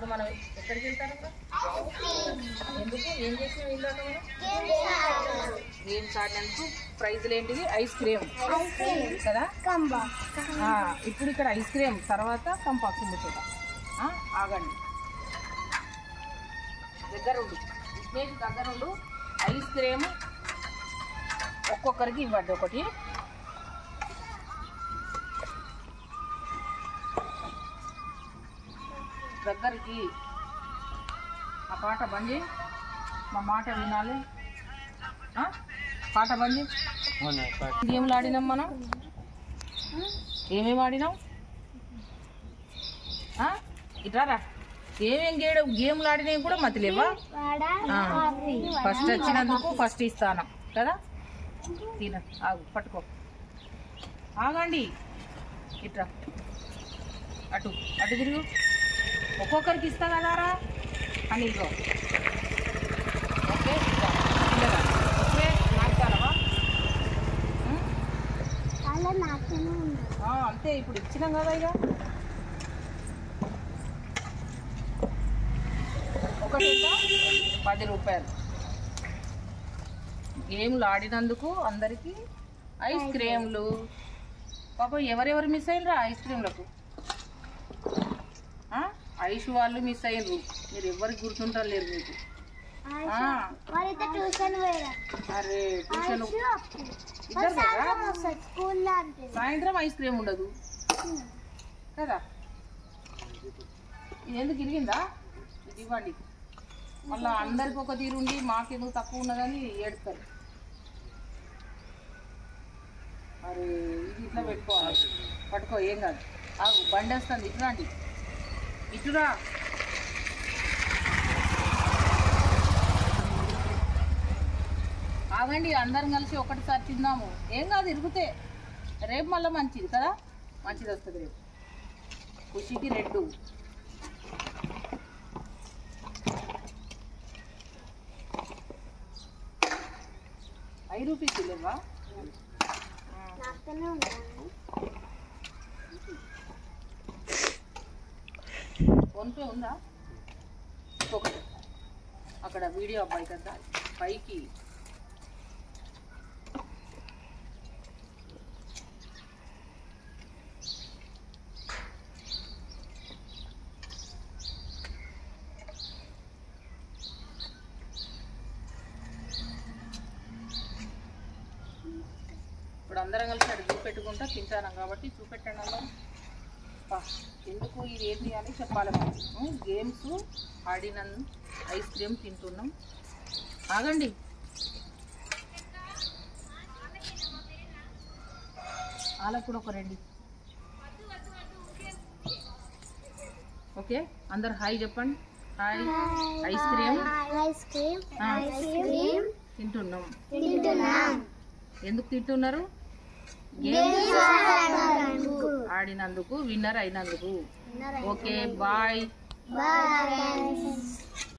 ఇంకా మనం ఎక్కడికి వెళ్తాను? ఎందుకు ఏం చేసినాం ఇందాక మనం? గేమ్స్ ఆడినందుకు ప్రైజ్లు ఏంటిది? ఐస్ క్రీమ్ కదా. ఇప్పుడు ఇక్కడ ఐస్ క్రీమ్ తర్వాత కంపాక్స్ ముచ్చట. ఆగండి, దగ్గరుండు విఘ్నేష్, దగ్గరుండు. ఐస్ క్రీమ్ ఒక్కొక్కరికి ఇవ్వండి ఒకటి. దగ్గరికి ఆ పాట బంద్ చేయి, మా మాట వినాలి. పాట బంద్ చేయి. గేమ్లు ఆడినాం మనం, ఏమేమి ఆడినాం? ఇట్రారా, ఏమేం గేమ్లు ఆడినవి కూడా మతిలేవా? ఫస్ట్ వచ్చినందుకు ఫస్ట్ ఇస్తాను కదా. తిన, ఆగు, పట్టుకో, ఆగండి. ఇట్రా, అటు అటు తిరుగు. ఒక్కొక్కరికి ఇస్తా కదారా అని ఇగో. Okay, okay, నాకుతానవా? అంతే, ఇప్పుడు ఇచ్చినాం కదా. ఇక ఒకటి 10 రూపాయలు. గేమ్లు ఆడినందుకు అందరికీ ఐస్ క్రీమ్లు. పాపం ఎవరెవరు మిస్ అయినరా ఐస్ క్రీమ్లకు? ఐషు వాళ్ళు మిస్ అయ్యారు. మీరు ఎవరికి గుర్తుంటారు లేరు మీకు. అరే ట్యూషన్ సాయంత్రం ఐస్ క్రీమ్ ఉండదు కదా. ఇది ఎందుకు ఇరిగిందా? ఇది ఇవ్వండి. మళ్ళీ అందరికి ఒక తీరుండి మాకెందుకు తక్కువ ఉన్నదని ఏడుస్తారు. అరే ఇది ఇట్లా పెట్టుకోవాలి. పట్టుకో, ఏం కాదు. బండి వస్తుంది, ఇట్లా అండి, ఇటురా. ఆగండి, అందరం కలిసి ఒకటిసారి తిందాము. ఏం కాదు, ఇరిగితే రేపు మళ్ళీ మంచిది కదా, మంచిది వస్తుంది రేపు. ఖుషికి 2 5 రూపీస్ లేవా? ఫోన్పే ఉందా? ఒకటి అక్కడ వీడియో అబ్బాయి కదా పైకి. ఇప్పుడు అందరం కలిసి అక్కడ చూపెట్టుకుంటా తింటాను కాబట్టి చూపెట్టండి. అలా ఎందుకు ఇది ఏంటి అని చెప్పాలి. మనం గేమ్స్ ఆడినందు ఐస్ క్రీమ్ తింటున్నాం. ఆగండి, వాళ్ళకు కూడా ఒక 2. ఓకే, అందరు హాయ్ చెప్పండి. హాయ్. ఐస్ క్రీమ్ తింటున్నాం. ఎందుకు తింటున్నారు? గేమ్స్ ఆడినందుకు, విన్నర్ అయినందుకు. Okay, bye.